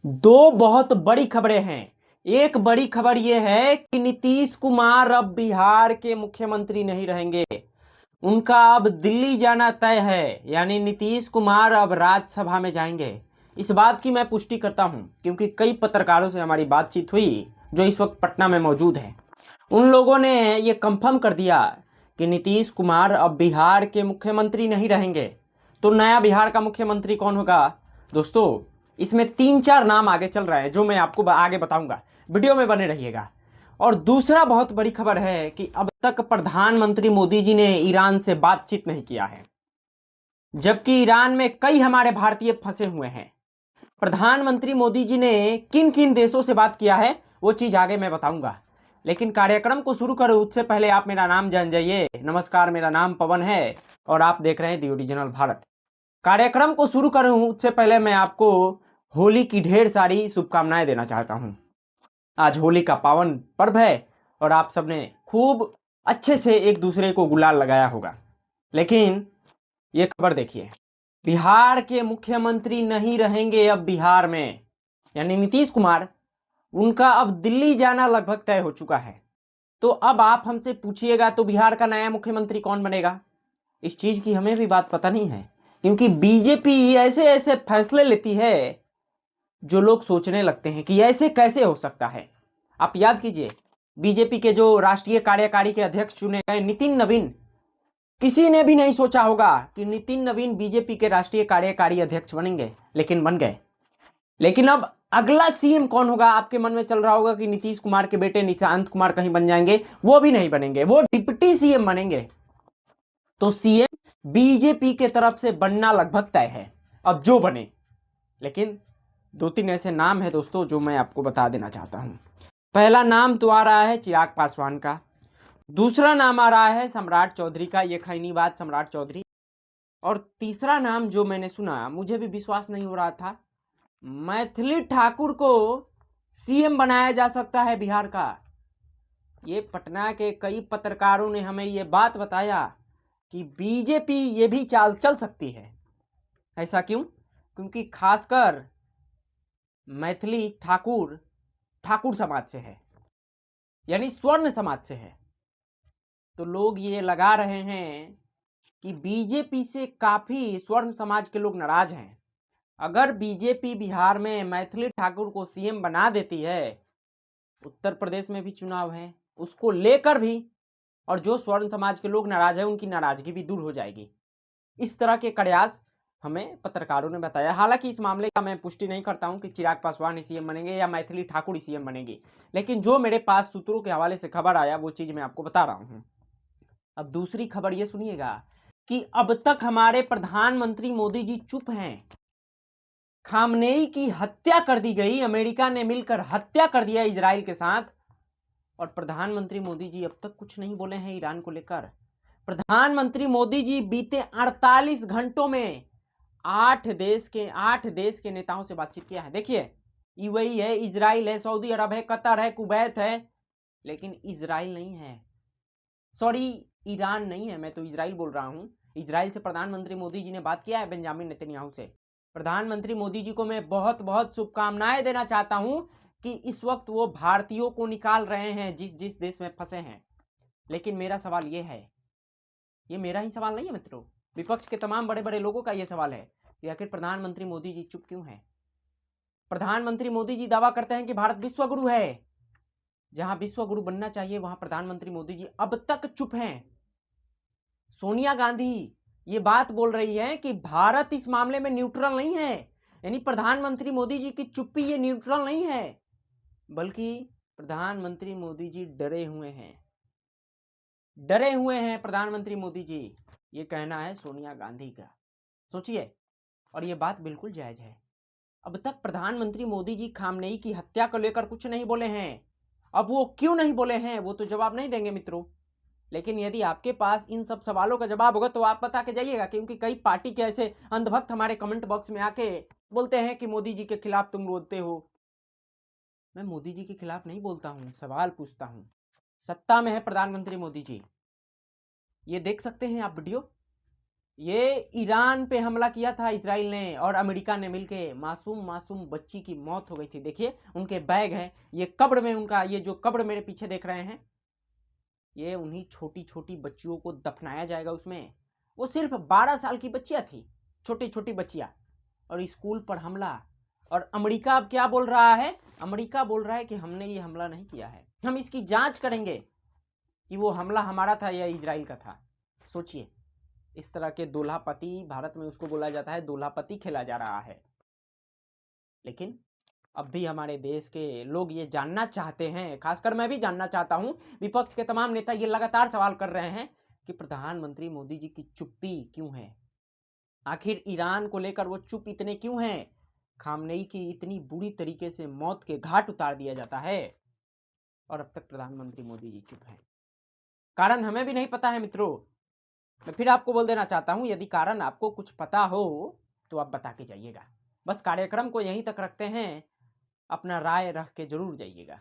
दो बहुत बड़ी खबरें हैं। एक बड़ी खबर यह है कि नीतीश कुमार अब बिहार के मुख्यमंत्री नहीं रहेंगे। उनका अब दिल्ली जाना तय है, यानी नीतीश कुमार अब राज्यसभा में जाएंगे। इस बात की मैं पुष्टि करता हूं क्योंकि कई पत्रकारों से हमारी बातचीत हुई जो इस वक्त पटना में मौजूद हैं। उन लोगों ने यह कंफर्म कर दिया कि नीतीश कुमार अब बिहार के मुख्यमंत्री नहीं रहेंगे। तो नया बिहार का मुख्यमंत्री कौन होगा दोस्तों? इसमें तीन चार नाम आगे चल रहे हैं जो मैं आपको आगे बताऊंगा। वीडियो में बने रहिएगा। और दूसरा बहुत बड़ी खबर है कि अब तक प्रधानमंत्री मोदी जी ने ईरान से बातचीत नहीं किया है, जबकि ईरान में कई हमारे भारतीय फंसे हुए हैं। प्रधानमंत्री मोदी जी ने किन किन देशों से बात किया है वो चीज आगे मैं बताऊंगा। लेकिन कार्यक्रम को शुरू करूं उससे पहले आप मेरा नाम जान जाइए। नमस्कार, मेरा नाम पवन है और आप देख रहे हैं दी ओरिजिनल भारत। कार्यक्रम को शुरू करूं उससे पहले मैं आपको होली की ढेर सारी शुभकामनाएं देना चाहता हूं। आज होली का पावन पर्व है और आप सबने खूब अच्छे से एक दूसरे को गुलाल लगाया होगा। लेकिन ये खबर देखिए, बिहार के मुख्यमंत्री नहीं रहेंगे अब बिहार में, यानी नीतीश कुमार। उनका अब दिल्ली जाना लगभग तय हो चुका है। तो अब आप हमसे पूछिएगा तो बिहार का नया मुख्यमंत्री कौन बनेगा? इस चीज की हमें भी बात पता नहीं है, क्योंकि बीजेपी ऐसे ऐसे फैसले लेती है जो लोग सोचने लगते हैं कि ऐसे कैसे हो सकता है। आप याद कीजिए, बीजेपी के जो राष्ट्रीय कार्यकारी के अध्यक्ष चुने गए नितिन नवीन, किसी ने भी नहीं सोचा होगा कि नितिन नवीन बीजेपी के राष्ट्रीय कार्यकारी अध्यक्ष बनेंगे, लेकिन बन गए। लेकिन अब अगला सीएम कौन होगा? आपके मन में चल रहा होगा कि नीतीश कुमार के बेटे निशांत कुमार कहीं बन जाएंगे। वो भी नहीं बनेंगे, वो डिप्टी सीएम बनेंगे। तो सीएम बीजेपी के तरफ से बनना लगभग तय है, अब जो बने। लेकिन दो तीन ऐसे नाम है दोस्तों जो मैं आपको बता देना चाहता हूं। पहला नाम तो आ रहा है चिराग पासवान का। दूसरा नाम आ रहा है सम्राट चौधरी का, ये खैनी बात सम्राट चौधरी। और तीसरा नाम जो मैंने सुना, मुझे भी विश्वास नहीं हो रहा था, मैथिली ठाकुर को सीएम बनाया जा सकता है बिहार का। ये पटना के कई पत्रकारों ने हमें ये बात बताया कि बीजेपी ये भी चाल चल सकती है। ऐसा क्यों? क्योंकि खासकर मैथिली ठाकुर ठाकुर समाज से है, यानी स्वर्ण समाज से है। तो लोग ये लगा रहे हैं कि बीजेपी से काफी स्वर्ण समाज के लोग नाराज हैं। अगर बीजेपी बिहार में मैथिली ठाकुर को सीएम बना देती है, उत्तर प्रदेश में भी चुनाव है, उसको लेकर भी, और जो स्वर्ण समाज के लोग नाराज हैं उनकी नाराजगी भी दूर हो जाएगी। इस तरह के प्रयास हमें पत्रकारों ने बताया। हालांकि इस मामले का मैं पुष्टि नहीं करता हूं कि चिराग पासवान ही सीएम बनेंगे या मैथिली ठाकुर ही सीएम बनेगी, लेकिन जो मेरे पास सूत्रों के हवाले से खबर आया वो चीज मैं आपको बता रहा हूं। अब दूसरी खबर ये सुनिएगा कि अब तक हमारे प्रधानमंत्री मोदी जी चुप हैं। खामनेई की हत्या कर दी गई, अमेरिका ने मिलकर हत्या कर दिया इजराइल के साथ, और प्रधानमंत्री मोदी जी अब तक कुछ नहीं बोले हैं ईरान को लेकर। प्रधानमंत्री मोदी जी बीते 48 घंटों में 8 देश के नेताओं से बातचीत किया है। देखिए, यूएई है, इजराइल है, सऊदी अरब है, कतर है, कुवैत है, लेकिन इजराइल नहीं है। सॉरी, ईरान नहीं है, मैं तो इजराइल बोल रहा हूं। इजराइल से प्रधानमंत्री मोदी जी ने बात किया है, बेंजामिन नेतन्याहू से। प्रधानमंत्री मोदी जी को मैं बहुत बहुत शुभकामनाएं देना चाहता हूं कि इस वक्त वो भारतीयों को निकाल रहे हैं जिस जिस देश में फंसे हैं। लेकिन मेरा सवाल ये है, ये मेरा ही सवाल नहीं है मित्रों, विपक्ष के तमाम बड़े बड़े लोगों का यह सवाल है कि आखिर प्रधानमंत्री मोदी जी चुप क्यों हैं? प्रधानमंत्री मोदी जी दावा करते हैं कि भारत विश्व गुरु है। जहां विश्व गुरु बनना चाहिए वहां प्रधानमंत्री मोदी जी अब तक चुप हैं। सोनिया गांधी ये बात बोल रही है कि भारत इस मामले में न्यूट्रल नहीं है, यानी प्रधानमंत्री मोदी जी की चुप्पी ये न्यूट्रल नहीं है, बल्कि प्रधानमंत्री मोदी जी डरे हुए हैं। डरे हुए हैं प्रधानमंत्री मोदी जी, ये कहना है सोनिया गांधी का। सोचिए, और ये बात बिल्कुल जायज है। अब तक प्रधानमंत्री मोदी जी खामनेई की हत्या को लेकर कुछ नहीं बोले हैं। अब वो क्यों नहीं बोले हैं वो तो जवाब नहीं देंगे मित्रों, लेकिन यदि आपके पास इन सब सवालों का जवाब होगा तो आप बता के जाइएगा, क्योंकि कई पार्टी के ऐसे अंधभक्त हमारे कमेंट बॉक्स में आके बोलते हैं कि मोदी जी के खिलाफ तुम बोलते हो। मैं मोदी जी के खिलाफ नहीं बोलता हूं, सवाल पूछता हूं। सत्ता में है प्रधानमंत्री मोदी जी, ये देख सकते हैं आप वीडियो। ये ईरान पे हमला किया था इजराइल ने और अमेरिका ने मिलके, मासूम मासूम बच्ची की मौत हो गई थी। देखिए उनके बैग हैं, ये कब्र में उनका, ये जो कब्र मेरे पीछे देख रहे हैं, ये उन्हीं छोटी छोटी बच्चियों को दफनाया जाएगा उसमें। वो सिर्फ 12 साल की बच्चियां थी, छोटी छोटी बच्चियां, और स्कूल पर हमला। और अमेरिका अब क्या बोल रहा है? अमेरिका बोल रहा है कि हमने ये हमला नहीं किया है, हम इसकी जांच करेंगे कि वो हमला हमारा था या इजराइल का था। सोचिए, इस तरह के दूल्हापति, भारत में उसको बोला जाता है दूल्हापति, खेला जा रहा है। लेकिन अब भी हमारे देश के लोग ये जानना चाहते हैं, खासकर मैं भी जानना चाहता हूं, विपक्ष के तमाम नेता ये लगातार सवाल कर रहे हैं कि प्रधानमंत्री मोदी जी की चुप्पी क्यों है? आखिर ईरान को लेकर वो चुप इतने क्यों हैं? खामनेई की इतनी बुरी तरीके से मौत के घाट उतार दिया जाता है और अब तक प्रधानमंत्री मोदी जी चुप हैं। कारण हमें भी नहीं पता है मित्रों। मैं फिर आपको बोल देना चाहता हूं, यदि कारण आपको कुछ पता हो तो आप बता के जाइएगा। बस कार्यक्रम को यहीं तक रखते हैं, अपना राय रख के जरूर जाइएगा।